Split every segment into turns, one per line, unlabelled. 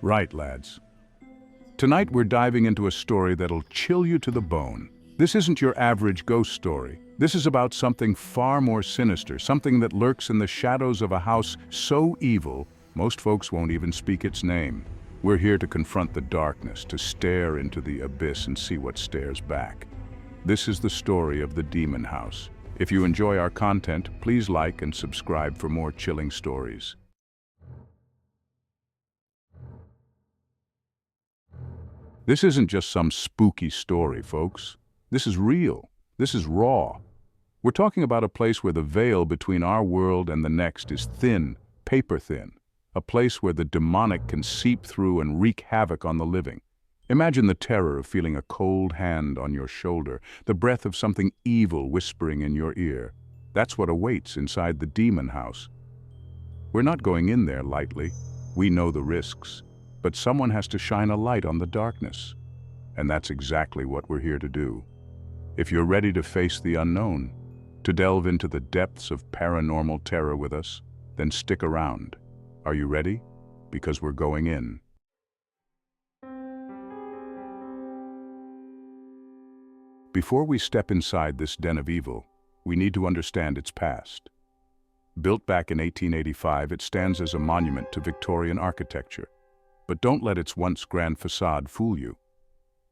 Right, lads. Tonight we're diving into a story that'll chill you to the bone. This isn't your average ghost story. This is about something far more sinister, something that lurks in the shadows of a house so evil, most folks won't even speak its name. We're here to confront the darkness, to stare into the abyss and see what stares back. This is the story of the Demon House. If you enjoy our content, please like and subscribe for more chilling stories. This isn't just some spooky story, folks. This is real. This is raw. We're talking about a place where the veil between our world and the next is thin, paper thin. A place where the demonic can seep through and wreak havoc on the living. Imagine the terror of feeling a cold hand on your shoulder, the breath of something evil whispering in your ear. That's what awaits inside the Demon House. We're not going in there lightly. We know the risks. But someone has to shine a light on the darkness. And that's exactly what we're here to do. If you're ready to face the unknown, to delve into the depths of paranormal terror with us, then stick around. Are you ready? Because we're going in. Before we step inside this den of evil, we need to understand its past. Built back in 1885, it stands as a monument to Victorian architecture. But don't let its once grand facade fool you.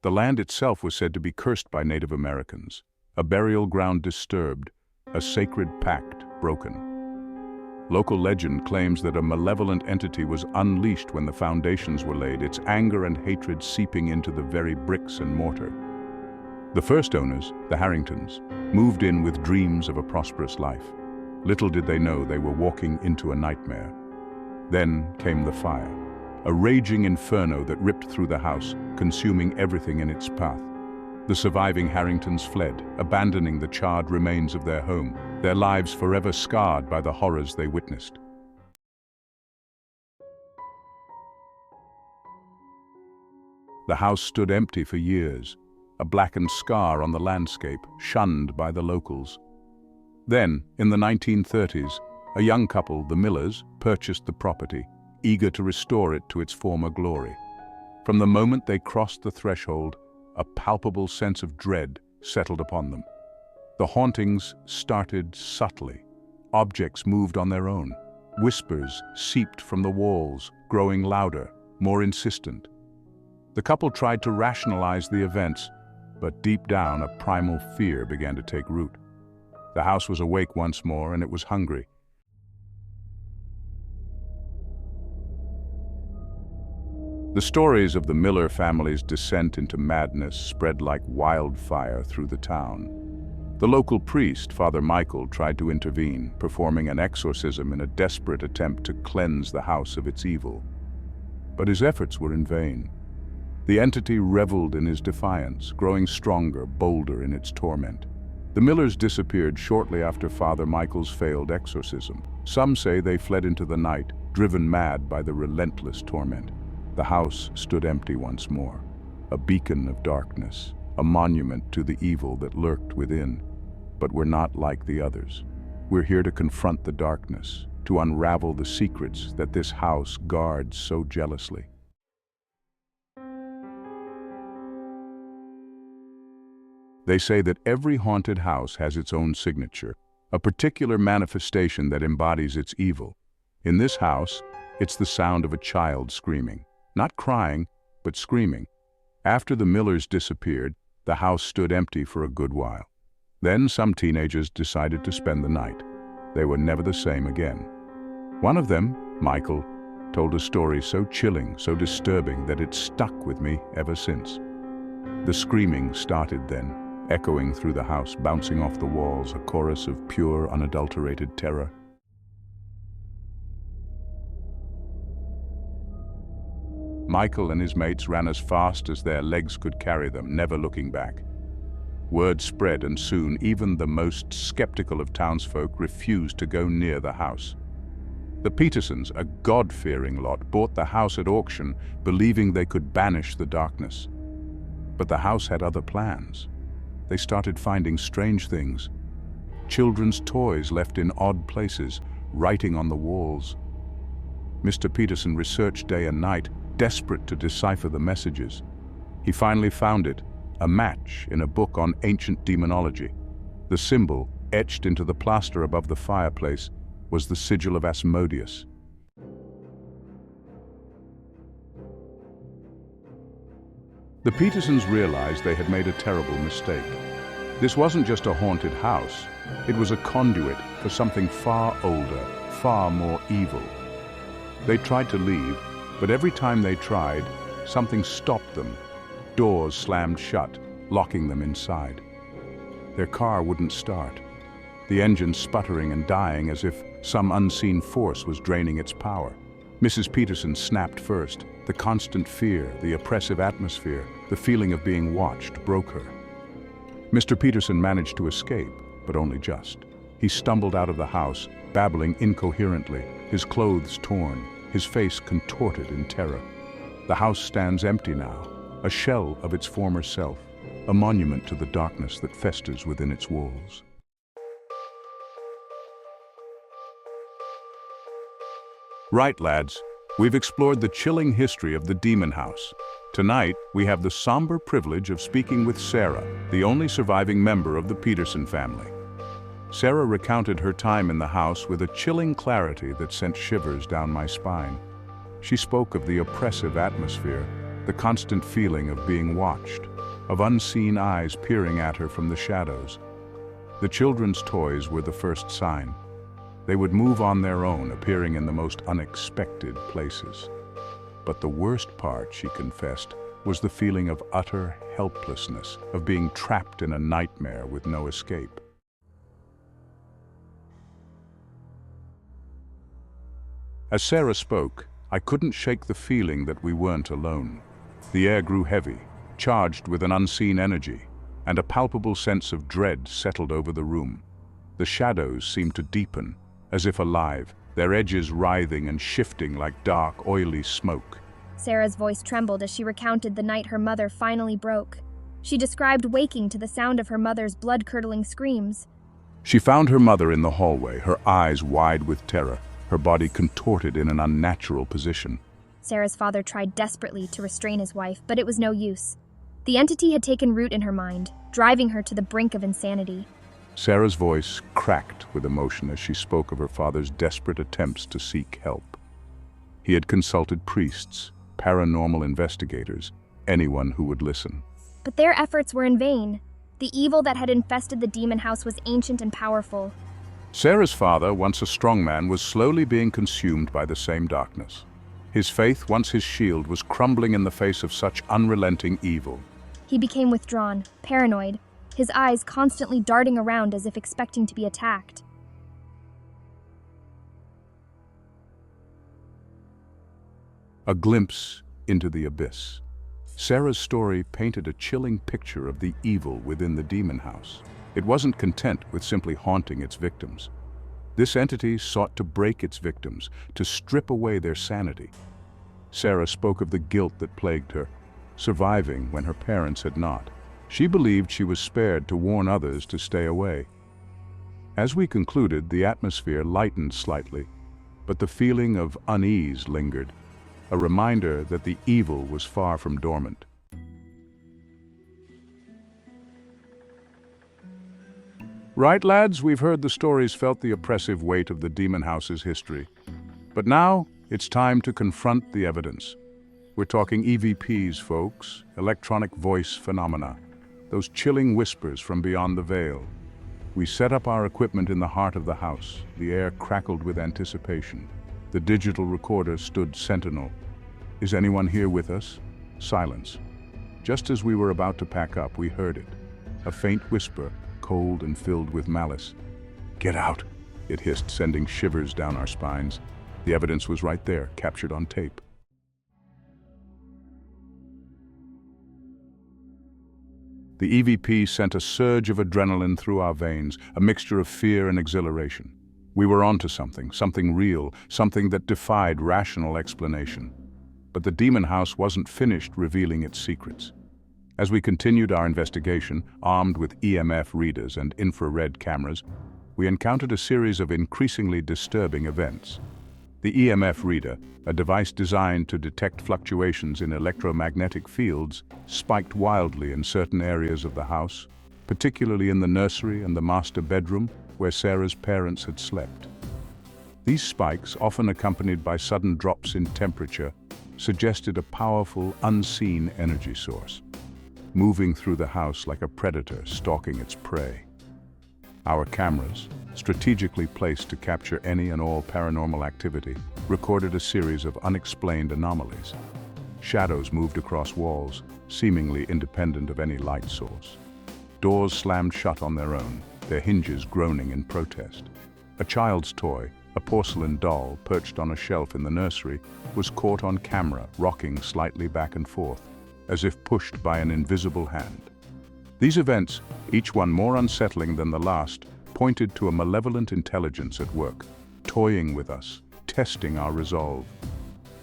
The land itself was said to be cursed by Native Americans, a burial ground disturbed, a sacred pact broken. Local legend claims that a malevolent entity was unleashed when the foundations were laid, its anger and hatred seeping into the very bricks and mortar. The first owners, the Harringtons, moved in with dreams of a prosperous life. Little did they know they were walking into a nightmare. Then came the fire. A raging inferno that ripped through the house, consuming everything in its path. The surviving Harringtons fled, abandoning the charred remains of their home, their lives forever scarred by the horrors they witnessed. The house stood empty for years, a blackened scar on the landscape, shunned by the locals. Then, in the 1930s, a young couple, the Millers, purchased the property, eager to restore it to its former glory. From the moment they crossed the threshold, a palpable sense of dread settled upon them. The hauntings started subtly. Objects moved on their own. Whispers seeped from the walls, growing louder, more insistent. The couple tried to rationalize the events, but deep down a primal fear began to take root. The house was awake once more, and it was hungry. The stories of the Miller family's descent into madness spread like wildfire through the town. The local priest, Father Michael, tried to intervene, performing an exorcism in a desperate attempt to cleanse the house of its evil. But his efforts were in vain. The entity reveled in his defiance, growing stronger, bolder in its torment. The Millers disappeared shortly after Father Michael's failed exorcism. Some say they fled into the night, driven mad by the relentless torment. The house stood empty once more, a beacon of darkness, a monument to the evil that lurked within. But we're not like the others. We're here to confront the darkness, to unravel the secrets that this house guards so jealously. They say that every haunted house has its own signature, a particular manifestation that embodies its evil. In this house, it's the sound of a child screaming. Not crying, but screaming. After the Millers disappeared, the house stood empty for a good while. Then some teenagers decided to spend the night. They were never the same again. One of them, Michael, told a story so chilling, so disturbing that it stuck with me ever since. The screaming started then, echoing through the house, bouncing off the walls, a chorus of pure, unadulterated terror. Michael and his mates ran as fast as their legs could carry them, never looking back. Word spread, and soon even the most skeptical of townsfolk refused to go near the house. The Petersons, a God-fearing lot, bought the house at auction, believing they could banish the darkness. But the house had other plans. They started finding strange things. Children's toys left in odd places, writing on the walls. Mr. Peterson researched day and night, desperate to decipher the messages. He finally found it, a match in a book on ancient demonology. The symbol, etched into the plaster above the fireplace, was the sigil of Asmodeus. The Petersons realized they had made a terrible mistake. This wasn't just a haunted house, it was a conduit for something far older, far more evil. They tried to leave, but every time they tried, something stopped them. Doors slammed shut, locking them inside. Their car wouldn't start, the engine sputtering and dying as if some unseen force was draining its power. Mrs. Peterson snapped first. The constant fear, the oppressive atmosphere, the feeling of being watched broke her. Mr. Peterson managed to escape, but only just. He stumbled out of the house, babbling incoherently, his clothes torn, his face contorted in terror. The house stands empty now, a shell of its former self, a monument to the darkness that festers within its walls. Right, lads. We've explored the chilling history of the demon house. Tonight, we have the somber privilege of speaking with Sarah, the only surviving member of the Peterson family. Sarah recounted her time in the house with a chilling clarity that sent shivers down my spine. She spoke of the oppressive atmosphere, the constant feeling of being watched, of unseen eyes peering at her from the shadows. The children's toys were the first sign. They would move on their own, appearing in the most unexpected places. But the worst part, she confessed, was the feeling of utter helplessness, of being trapped in a nightmare with no escape. As Sarah spoke, I couldn't shake the feeling that we weren't alone. The air grew heavy, charged with an unseen energy, and a palpable sense of dread settled over the room. The shadows seemed to deepen, as if alive, their edges writhing and shifting like dark, oily smoke.
Sarah's voice trembled as she recounted the night her mother finally broke. She described waking to the sound of her mother's blood-curdling screams.
She found her mother in the hallway, her eyes wide with terror, her body contorted in an unnatural position.
Sarah's father tried desperately to restrain his wife, but it was no use. The entity had taken root in her mind, driving her to the brink of insanity.
Sarah's voice cracked with emotion as she spoke of her father's desperate attempts to seek help. He had consulted priests, paranormal investigators, anyone who would listen.
But their efforts were in vain. The evil that had infested the demon house was ancient and powerful.
Sarah's father, once a strong man, was slowly being consumed by the same darkness. His faith, once his shield, was crumbling in the face of such unrelenting evil.
He became withdrawn, paranoid, his eyes constantly darting around as if expecting to be attacked.
A glimpse into the abyss. Sarah's story painted a chilling picture of the evil within the demon house. It wasn't content with simply haunting its victims. This entity sought to break its victims, to strip away their sanity. Sarah spoke of the guilt that plagued her, surviving when her parents had not. She believed she was spared to warn others to stay away. As we concluded, the atmosphere lightened slightly, but the feeling of unease lingered, a reminder that the evil was far from dormant. Right, lads, we've heard the stories, felt the oppressive weight of the demon house's history. But now, it's time to confront the evidence. We're talking EVPs, folks, electronic voice phenomena, those chilling whispers from beyond the veil. We set up our equipment in the heart of the house. The air crackled with anticipation. The digital recorder stood sentinel. Is anyone here with us? Silence. Just as we were about to pack up, we heard it. A faint whisper, cold and filled with malice. "Get out," it hissed, sending shivers down our spines. The evidence was right there, captured on tape. The EVP sent a surge of adrenaline through our veins, a mixture of fear and exhilaration. We were onto something real, something that defied rational explanation. But the demon house wasn't finished revealing its secrets. As we continued our investigation, armed with EMF readers and infrared cameras, we encountered a series of increasingly disturbing events. The EMF reader, a device designed to detect fluctuations in electromagnetic fields, spiked wildly in certain areas of the house, particularly in the nursery and the master bedroom where Sarah's parents had slept. These spikes, often accompanied by sudden drops in temperature, suggested a powerful, unseen energy source, moving through the house like a predator stalking its prey. Our cameras, strategically placed to capture any and all paranormal activity, recorded a series of unexplained anomalies. Shadows moved across walls, seemingly independent of any light source. Doors slammed shut on their own, their hinges groaning in protest. A child's toy, a porcelain doll perched on a shelf in the nursery, was caught on camera, rocking slightly back and forth, as if pushed by an invisible hand. These events, each one more unsettling than the last, pointed to a malevolent intelligence at work, toying with us, testing our resolve.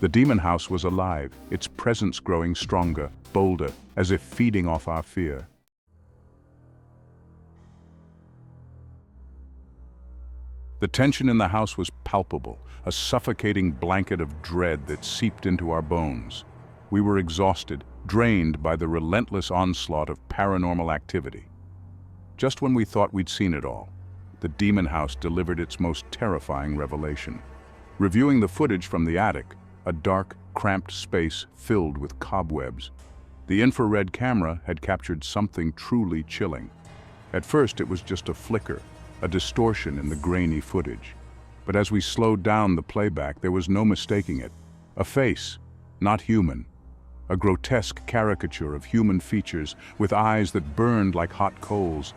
The demon house was alive, its presence growing stronger, bolder, as if feeding off our fear. The tension in the house was palpable, a suffocating blanket of dread that seeped into our bones. We were exhausted, drained by the relentless onslaught of paranormal activity. Just when we thought we'd seen it all, the demon house delivered its most terrifying revelation. Reviewing the footage from the attic, a dark, cramped space filled with cobwebs, the infrared camera had captured something truly chilling. At first it was just a flicker, a distortion in the grainy footage. But as we slowed down the playback, there was no mistaking it. A face, not human. A grotesque caricature of human features with eyes that burned like hot coals.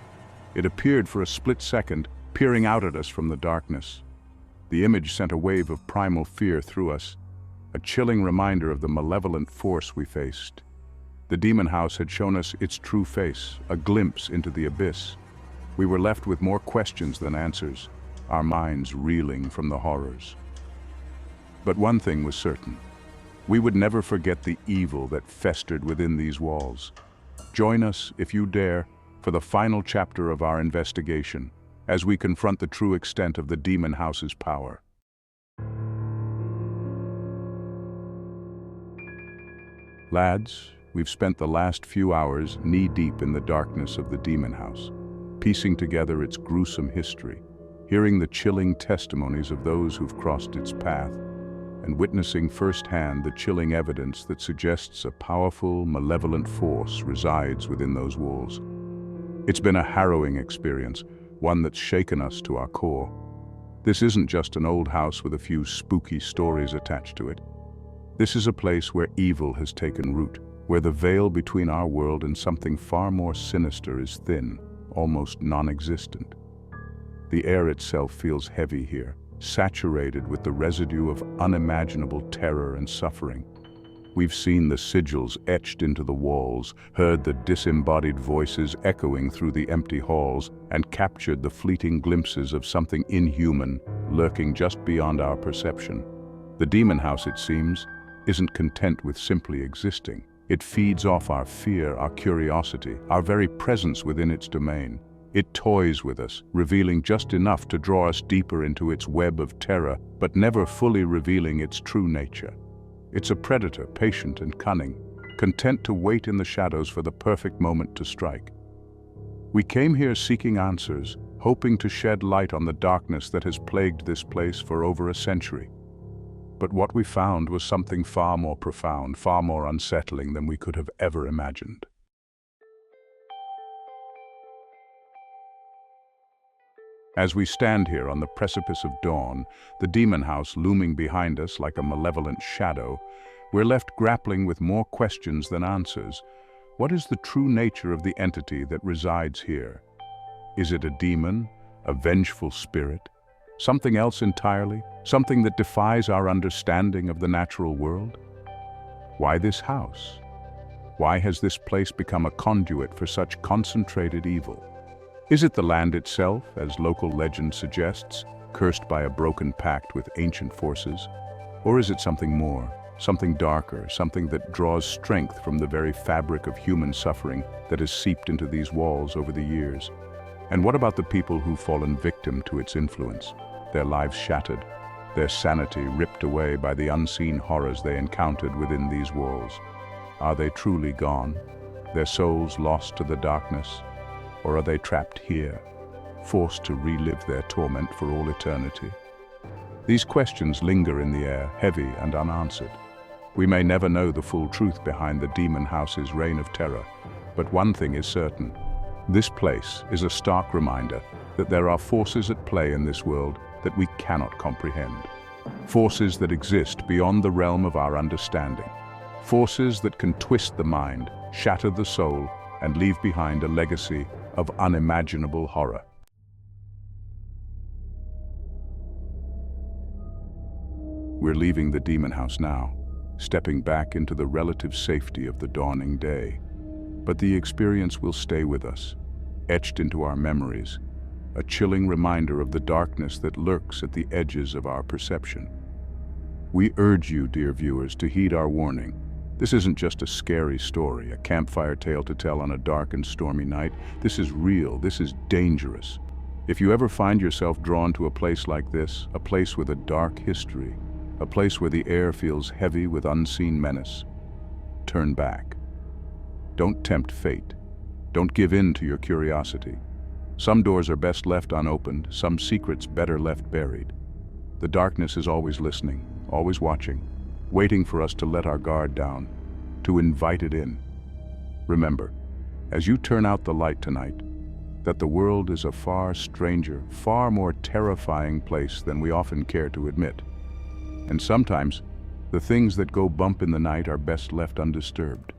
It appeared for a split second, peering out at us from the darkness. The image sent a wave of primal fear through us, a chilling reminder of the malevolent force we faced. The demon house had shown us its true face, a glimpse into the abyss. We were left with more questions than answers, our minds reeling from the horrors. But one thing was certain. We would never forget the evil that festered within these walls. Join us, if you dare, for the final chapter of our investigation, as we confront the true extent of the demon house's power. Lads, we've spent the last few hours knee-deep in the darkness of the demon house, piecing together its gruesome history, hearing the chilling testimonies of those who've crossed its path, and witnessing firsthand the chilling evidence that suggests a powerful, malevolent force resides within those walls. It's been a harrowing experience, one that's shaken us to our core. This isn't just an old house with a few spooky stories attached to it. This is a place where evil has taken root, where the veil between our world and something far more sinister is thin, almost non-existent. The air itself feels heavy here, saturated with the residue of unimaginable terror and suffering. We've seen the sigils etched into the walls, heard the disembodied voices echoing through the empty halls, and captured the fleeting glimpses of something inhuman lurking just beyond our perception. The demon house, it seems, isn't content with simply existing. It feeds off our fear, our curiosity, our very presence within its domain. It toys with us, revealing just enough to draw us deeper into its web of terror, but never fully revealing its true nature. It's a predator, patient and cunning, content to wait in the shadows for the perfect moment to strike. We came here seeking answers, hoping to shed light on the darkness that has plagued this place for over a century. But what we found was something far more profound, far more unsettling than we could have ever imagined. As we stand here on the precipice of dawn, the demon house looming behind us like a malevolent shadow, we're left grappling with more questions than answers. What is the true nature of the entity that resides here? Is it a demon, a vengeful spirit, something else entirely, something that defies our understanding of the natural world? Why this house? Why has this place become a conduit for such concentrated evil? Is it the land itself, as local legend suggests, cursed by a broken pact with ancient forces? Or is it something more, something darker, something that draws strength from the very fabric of human suffering that has seeped into these walls over the years? And what about the people who've fallen victim to its influence, their lives shattered, their sanity ripped away by the unseen horrors they encountered within these walls. Are they truly gone, their souls lost to the darkness, or are they trapped here, forced to relive their torment for all eternity? These questions linger in the air, heavy and unanswered. We may never know the full truth behind the demon house's reign of terror, but one thing is certain. This place is a stark reminder that there are forces at play in this world that we cannot comprehend. Forces that exist beyond the realm of our understanding. Forces that can twist the mind, shatter the soul, and leave behind a legacy of unimaginable horror. We're leaving the demon house now, stepping back into the relative safety of the dawning day. But the experience will stay with us, etched into our memories, a chilling reminder of the darkness that lurks at the edges of our perception. We urge you, dear viewers, to heed our warning. This isn't just a scary story, a campfire tale to tell on a dark and stormy night. This is real, this is dangerous. If you ever find yourself drawn to a place like this, a place with a dark history, a place where the air feels heavy with unseen menace, turn back. Don't tempt fate. Don't give in to your curiosity. Some doors are best left unopened, some secrets better left buried. The darkness is always listening, always watching, waiting for us to let our guard down, to invite it in. Remember, as you turn out the light tonight, that the world is a far stranger, far more terrifying place than we often care to admit. And sometimes, the things that go bump in the night are best left undisturbed.